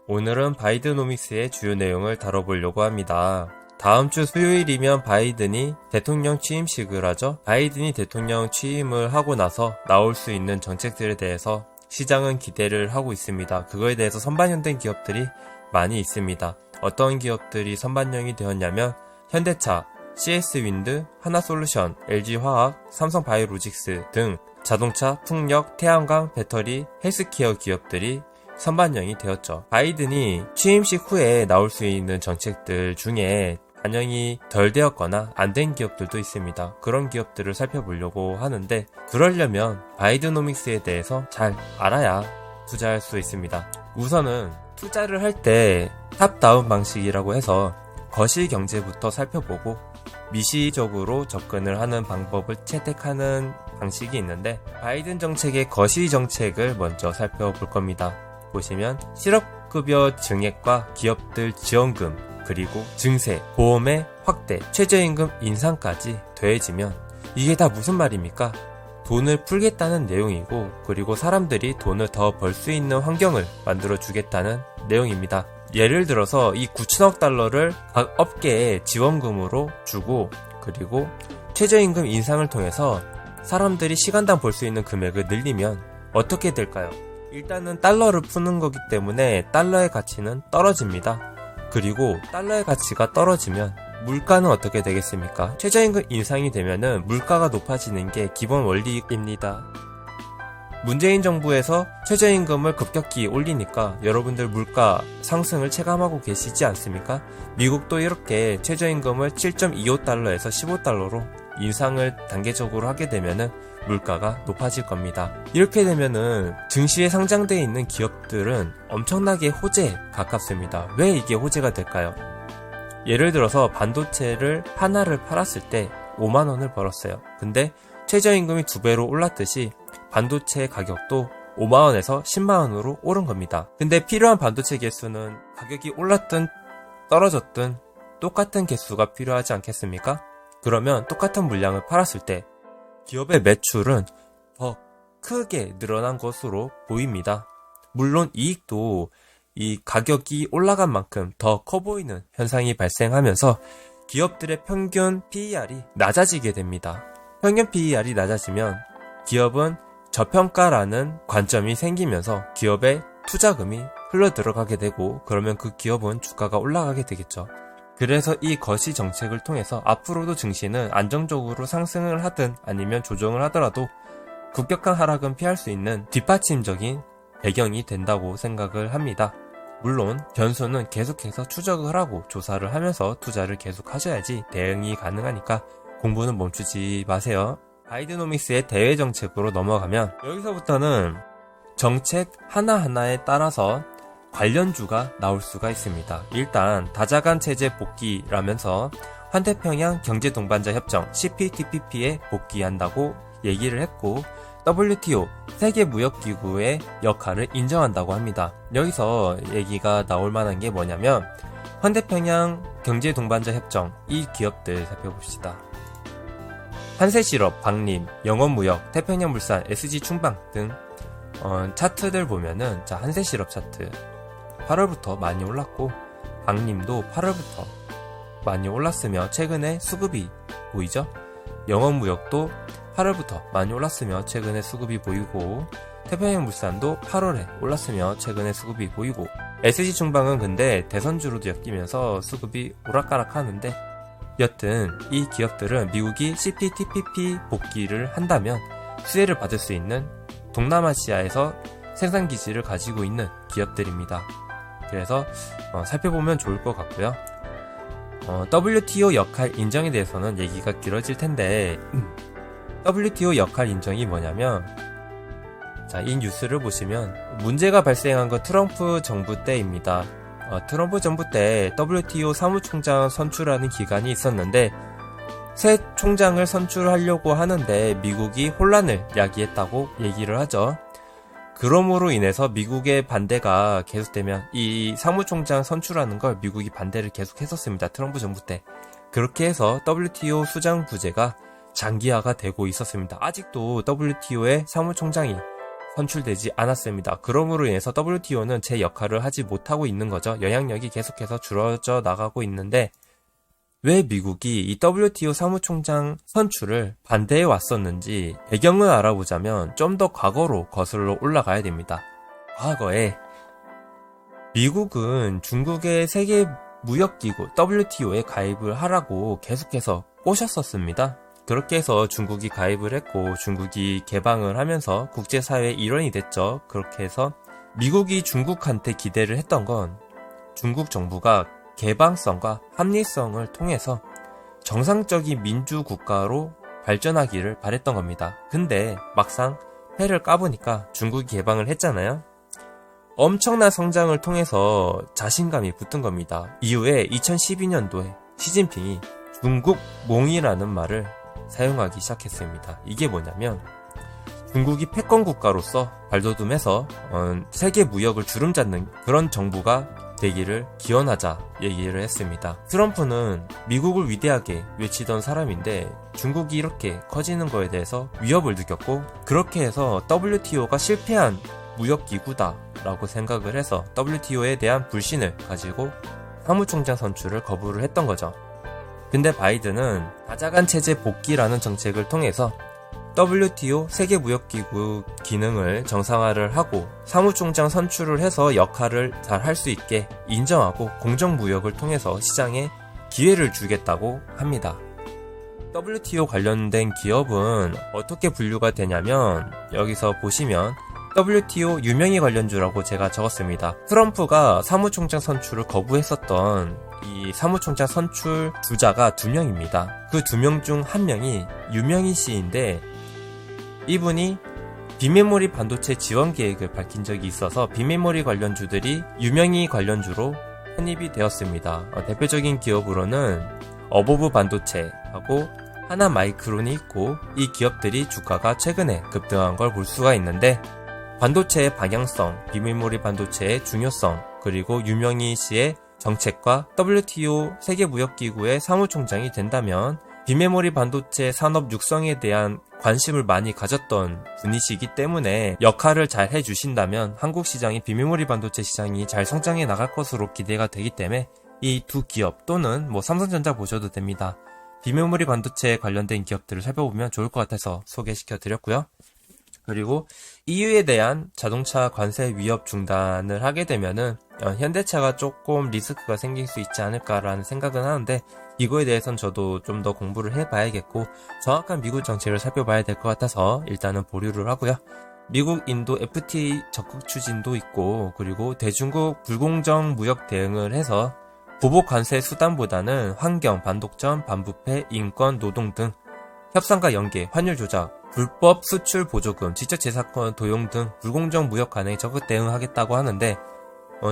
오늘은 바이드노믹스의 주요 내용을 다뤄보려고 합니다. 다음 주 수요일이면 바이든이 대통령 취임식을 하죠. 바이든이 대통령 취임을 하고 나서 나올 수 있는 정책들에 대해서 시장은 기대를 하고 있습니다. 그거에 대해서 선반영된 기업들이 많이 있습니다. 어떤 기업들이 선반영이 되었냐면 현대차, CS윈드, 하나솔루션, LG화학, 삼성바이오로직스 등 자동차, 풍력, 태양광, 배터리, 헬스케어 기업들이 선반영이 되었죠. 바이든이 취임식 후에 나올 수 있는 정책들 중에 반영이 덜 되었거나 안 된 기업들도 있습니다. 그런 기업들을 살펴보려고 하는데, 그러려면 바이드노믹스에 대해서 잘 알아야 투자할 수 있습니다. 우선은 투자를 할 때 탑다운 방식이라고 해서 거시경제부터 살펴보고 미시적으로 접근을 하는 방법을 채택하는 방식이 있는데, 바이든 정책의 거시정책을 먼저 살펴볼 겁니다. 보시면 실업급여 증액과 기업들 지원금, 그리고 증세, 보험의 확대, 최저임금 인상까지 더해지면 이게 다 무슨 말입니까? 돈을 풀겠다는 내용이고, 그리고 사람들이 돈을 더 벌 수 있는 환경을 만들어 주겠다는 내용입니다. 예를 들어서 이 9천억 달러를 각 업계에 지원금으로 주고, 그리고 최저임금 인상을 통해서 사람들이 시간당 벌 수 있는 금액을 늘리면 어떻게 될까요? 일단은 달러를 푸는 거기 때문에 달러의 가치는 떨어집니다. 그리고 달러의 가치가 떨어지면 물가는 어떻게 되겠습니까? 최저임금 인상이 되면은 물가가 높아지는 게 기본 원리입니다. 문재인 정부에서 최저임금을 급격히 올리니까 여러분들 물가 상승을 체감하고 계시지 않습니까? 미국도 이렇게 최저임금을 7.25달러에서 15달러로 인상을 단계적으로 하게 되면은 물가가 높아질 겁니다. 이렇게 되면은 증시에 상장되어 있는 기업들은 엄청나게 호재에 가깝습니다. 왜 이게 호재가 될까요? 예를 들어서 반도체를 하나를 팔았을 때 5만원을 벌었어요. 근데 최저임금이 2배로 올랐듯이 반도체 가격도 5만원에서 10만원으로 오른 겁니다. 근데 필요한 반도체 개수는 가격이 올랐든 떨어졌든 똑같은 개수가 필요하지 않겠습니까? 그러면 똑같은 물량을 팔았을 때 기업의 매출은 더 크게 늘어난 것으로 보입니다. 물론 이익도 이 가격이 올라간 만큼 더 커 보이는 현상이 발생하면서 기업들의 평균 PER이 낮아지게 됩니다. 평균 PER이 낮아지면 기업은 저평가라는 관점이 생기면서 기업의 투자금이 흘러 들어가게 되고, 그러면 그 기업은 주가가 올라가게 되겠죠. 그래서 이 거시 정책을 통해서 앞으로도 증시는 안정적으로 상승을 하든 아니면 조정을 하더라도 급격한 하락은 피할 수 있는 뒷받침적인 배경이 된다고 생각을 합니다. 물론 변수는 계속해서 추적을 하고 조사를 하면서 투자를 계속 하셔야지 대응이 가능하니까 공부는 멈추지 마세요. 바이드노믹스의 대외 정책으로 넘어가면, 여기서부터는 정책 하나하나에 따라서 관련주가 나올 수가 있습니다. 일단 다자간 체제 복귀라면서 환태평양 경제동반자 협정 CPTPP에 복귀한다고 얘기를 했고, WTO 세계무역기구의 역할을 인정한다고 합니다. 여기서 얘기가 나올 만한 게 뭐냐면, 환태평양 경제동반자 협정, 이 기업들 살펴봅시다. 한세실업, 박림, 영원무역, 태평양물산, SG충방 등 차트들 보면은, 자, 한세실업 차트 8월부터 많이 올랐고, 박림도 8월부터 많이 올랐으며 최근에 수급이 보이죠? 영원무역도 8월부터 많이 올랐으며 최근에 수급이 보이고, 태평양물산도 8월에 올랐으며 최근에 수급이 보이고, SG충방은 근데 대선주로도 엮이면서 수급이 오락가락 하는데, 여튼 이 기업들은 미국이 CPTPP 복귀를 한다면 수혜를 받을 수 있는 동남아시아에서 생산기지를 가지고 있는 기업들입니다. 그래서 살펴보면 좋을 것 같고요. WTO 역할 인정에 대해서는 얘기가 길어질 텐데, WTO 역할 인정이 뭐냐면, 자, 이 뉴스를 보시면 문제가 발생한 건 트럼프 정부 때입니다. 트럼프 정부 때 WTO 사무총장 선출하는 기간이 있었는데, 새 총장을 선출하려고 하는데 미국이 혼란을 야기했다고 얘기를 하죠. 그럼으로 인해서 미국의 반대가 계속되면 이 사무총장 선출하는 걸 미국이 반대를 계속 했었습니다. 트럼프 정부 때. 그렇게 해서 WTO 수장 부재가 장기화가 되고 있었습니다. 아직도 WTO의 사무총장이 선출되지 않았습니다. 그러므로 인해서 WTO는 제 역할을 하지 못하고 있는 거죠. 영향력이 계속해서 줄어져 나가고 있는데 왜 미국이 이 WTO 사무총장 선출을 반대해 왔었는지 배경을 알아보자면 좀 더 과거로 거슬러 올라가야 됩니다. 과거에 미국은 중국의 세계 무역기구 WTO에 가입을 하라고 계속해서 꼬셨었습니다. 그렇게 해서 중국이 가입을 했고 중국이 개방을 하면서 국제사회의 일원이 됐죠. 그렇게 해서 미국이 중국한테 기대를 했던 건 중국 정부가 개방성과 합리성을 통해서 정상적인 민주국가로 발전하기를 바랬던 겁니다. 근데 막상 패를 까보니까 중국이 개방을 했잖아요. 엄청난 성장을 통해서 자신감이 붙은 겁니다. 이후에 2012년도에 시진핑이 중국몽이라는 말을 사용하기 시작했습니다. 이게 뭐냐면 중국이 패권 국가로서 발돋움해서 세계 무역을 주름잡는 그런 정부가 되기를 기원하자 얘기를 했습니다. 트럼프는 미국을 위대하게 외치던 사람인데 중국이 이렇게 커지는 거에 대해서 위협을 느꼈고 그렇게 해서 WTO가 실패한 무역기구다 라고 생각을 해서 WTO에 대한 불신을 가지고 사무총장 선출을 거부를 했던 거죠. 근데 바이든은 다자간 체제 복귀라는 정책을 통해서 WTO 세계무역기구 기능을 정상화를 하고 사무총장 선출을 해서 역할을 잘 할 수 있게 인정하고 공정무역을 통해서 시장에 기회를 주겠다고 합니다. WTO 관련된 기업은 어떻게 분류가 되냐면 여기서 보시면 WTO 유명희 관련주라고 제가 적었습니다. 트럼프가 사무총장 선출을 거부했었던 이 사무총장 선출 주자가 2명입니다. 그 2명 중 1명이 유명희 씨인데 이분이 빈메모리 반도체 지원 계획을 밝힌 적이 있어서 빈메모리 관련주들이 유명희 관련주로 편입이 되었습니다. 대표적인 기업으로는 어보브 반도체하고 하나마이크론이 있고 이 기업들이 주가가 최근에 급등한 걸 볼 수가 있는데 반도체의 방향성, 빈메모리 반도체의 중요성, 그리고 유명희 씨의 정책과 WTO 세계무역기구의 사무총장이 된다면 빈메모리 반도체 산업 육성에 대한 관심을 많이 가졌던 분이시기 때문에 역할을 잘 해주신다면 한국 시장이 빈메모리 반도체 시장이 잘 성장해 나갈 것으로 기대가 되기 때문에 이 두 기업 또는 삼성전자 보셔도 됩니다. 빈메모리 반도체에 관련된 기업들을 살펴보면 좋을 것 같아서 소개시켜 드렸고요. 그리고 EU에 대한 자동차 관세 위협 중단을 하게 되면은 현대차가 조금 리스크가 생길 수 있지 않을까라는 생각은 하는데 이거에 대해서는 저도 좀 더 공부를 해봐야겠고 정확한 미국 정책을 살펴봐야 될 것 같아서 일단은 보류를 하고요. 미국, 인도 FTA 적극 추진도 있고 그리고 대중국 불공정 무역 대응을 해서 보복 관세 수단보다는 환경, 반독점, 반부패, 인권, 노동 등 협상과 연계, 환율 조작, 불법 수출 보조금, 지적재산권 도용 등 불공정 무역 관행에 적극 대응하겠다고 하는데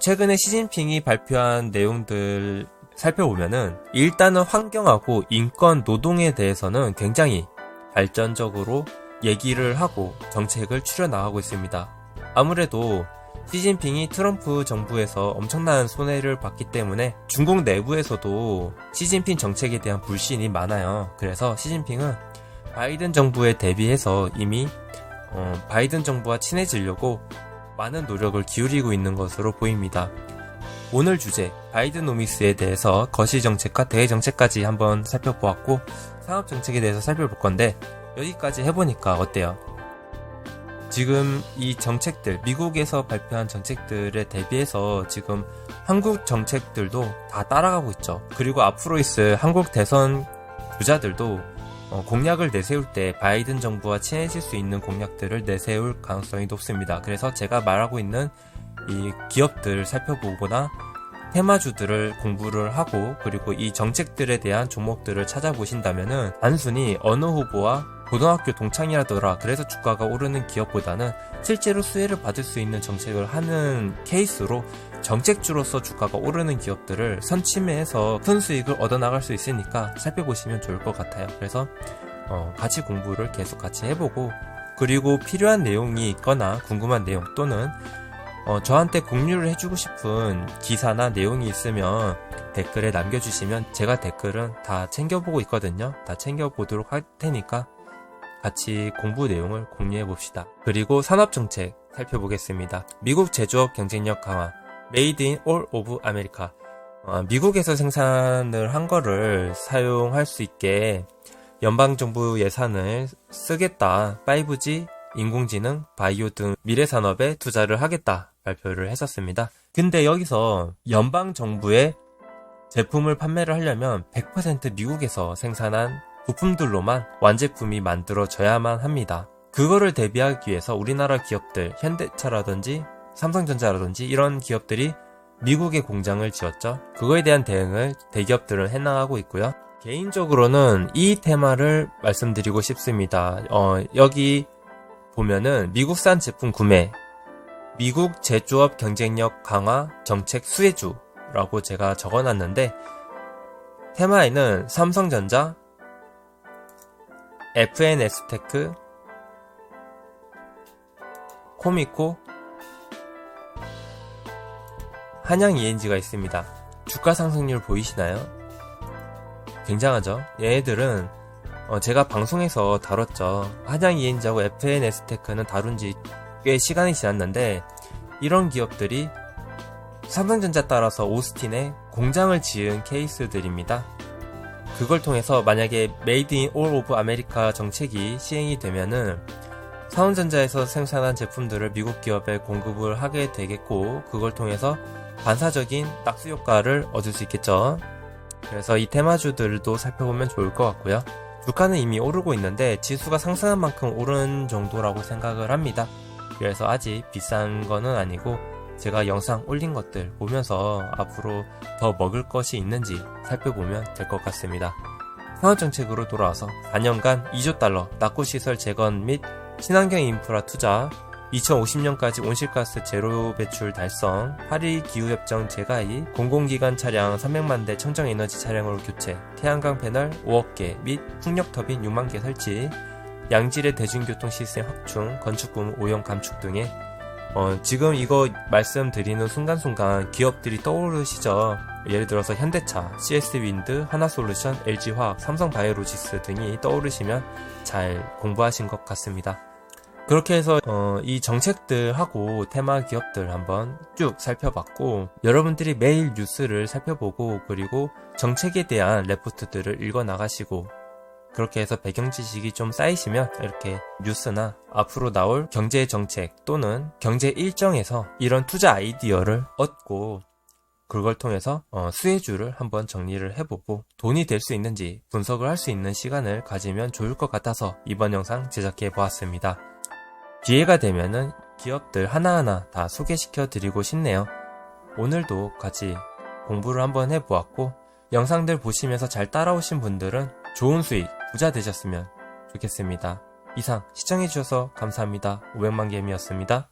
최근에 시진핑이 발표한 내용들 살펴보면은 일단은 환경하고 인권, 노동에 대해서는 굉장히 발전적으로 얘기를 하고 정책을 추려나가고 있습니다. 아무래도 시진핑이 트럼프 정부에서 엄청난 손해를 봤기 때문에 중국 내부에서도 시진핑 정책에 대한 불신이 많아요. 그래서 시진핑은 바이든 정부에 대비해서 이미 바이든 정부와 친해지려고 많은 노력을 기울이고 있는 것으로 보입니다. 오늘 주제 바이든노믹스에 대해서 거시정책과 대외정책까지 한번 살펴보았고 산업정책에 대해서 살펴볼 건데 여기까지 해보니까 어때요? 지금 이 정책들, 미국에서 발표한 정책들에 대비해서 지금 한국 정책들도 다 따라가고 있죠. 그리고 앞으로 있을 한국 대선 주자들도 공약을 내세울 때 바이든 정부와 친해질 수 있는 공약들을 내세울 가능성이 높습니다. 그래서 제가 말하고 있는 이 기업들을 살펴보거나 테마주들을 공부를 하고 그리고 이 정책들에 대한 종목들을 찾아보신다면은 단순히 어느 후보와 고등학교 동창이라더라 그래서 주가가 오르는 기업보다는 실제로 수혜를 받을 수 있는 정책을 하는 케이스로 정책주로서 주가가 오르는 기업들을 선침해서 큰 수익을 얻어나갈 수 있으니까 살펴보시면 좋을 것 같아요. 그래서 같이 공부를 계속 같이 해보고 그리고 필요한 내용이 있거나 궁금한 내용 또는 저한테 공유를 해주고 싶은 기사나 내용이 있으면 댓글에 남겨주시면 제가 댓글은 다 챙겨보고 있거든요. 다 챙겨보도록 할 테니까 같이 공부 내용을 공유해 봅시다. 그리고 산업정책 살펴보겠습니다. 미국 제조업 경쟁력 강화, 메이드 인 올 오브 아메리카. 미국에서 생산을 한 거를 사용할 수 있게 연방정부 예산을 쓰겠다. 5G, 인공지능, 바이오 등 미래산업에 투자를 하겠다 발표를 했었습니다. 근데 여기서 연방정부의 제품을 판매를 하려면 100% 미국에서 생산한 부품들로만 완제품이 만들어져야만 합니다. 그거를 대비하기 위해서 우리나라 기업들, 현대차라든지 삼성전자라든지 이런 기업들이 미국에 공장을 지었죠. 그거에 대한 대응을 대기업들은 해나가고 있고요. 개인적으로는 이 테마를 말씀드리고 싶습니다. 여기 보면은 미국산 제품 구매, 미국 제조업 경쟁력 강화 정책 수혜주라고 제가 적어놨는데, 테마에는 삼성전자, FNS테크, 코미코, 한양 ENG가 있습니다. 주가 상승률 보이시나요? 굉장하죠? 얘네들은 제가 방송에서 다뤘죠. 한양 ENG하고 FNS테크는 다룬 지 꽤 시간이 지났는데, 이런 기업들이 삼성전자 따라서 오스틴에 공장을 지은 케이스들입니다. 그걸 통해서 만약에 메이드 인 올 오브 아메리카 정책이 시행이 되면은 삼성전자에서 생산한 제품들을 미국 기업에 공급을 하게 되겠고, 그걸 통해서 반사적인 낙수 효과를 얻을 수 있겠죠. 그래서 이 테마주들도 살펴보면 좋을 것 같고요. 주가는 이미 오르고 있는데 지수가 상승한 만큼 오른 정도라고 생각을 합니다. 그래서 아직 비싼 거는 아니고, 제가 영상 올린 것들 보면서 앞으로 더 먹을 것이 있는지 살펴보면 될 것 같습니다. 산업정책으로 돌아와서 4년간 2조 달러 낙후시설 재건 및 친환경 인프라 투자, 2050년까지 온실가스 제로 배출 달성, 파리 기후협정 재가입, 공공기관 차량 300만 대 청정에너지 차량으로 교체, 태양광 패널 5억 개 및 풍력터빈 6만 개 설치, 양질의 대중교통 시스템 확충, 건축부문 오염 감축 등의 지금 이거 말씀드리는 순간순간 기업들이 떠오르시죠? 예를 들어서 현대차, CS윈드, 하나솔루션, LG화학, 삼성바이오로지스 등이 떠오르시면 잘 공부하신 것 같습니다. 그렇게 해서 이 정책들하고 테마 기업들 한번 쭉 살펴봤고, 여러분들이 매일 뉴스를 살펴보고 그리고 정책에 대한 레포트들을 읽어 나가시고, 그렇게 해서 배경 지식이 좀 쌓이시면 이렇게 뉴스나 앞으로 나올 경제 정책 또는 경제 일정에서 이런 투자 아이디어를 얻고, 그걸 통해서 수혜주를 한번 정리를 해보고 돈이 될 수 있는지 분석을 할 수 있는 시간을 가지면 좋을 것 같아서 이번 영상 제작해 보았습니다. 기회가 되면은 기업들 하나하나 다 소개시켜 드리고 싶네요. 오늘도 같이 공부를 한번 해보았고, 영상들 보시면서 잘 따라오신 분들은 좋은 수익, 부자 되셨으면 좋겠습니다. 이상 시청해주셔서 감사합니다. 500만 개미였습니다.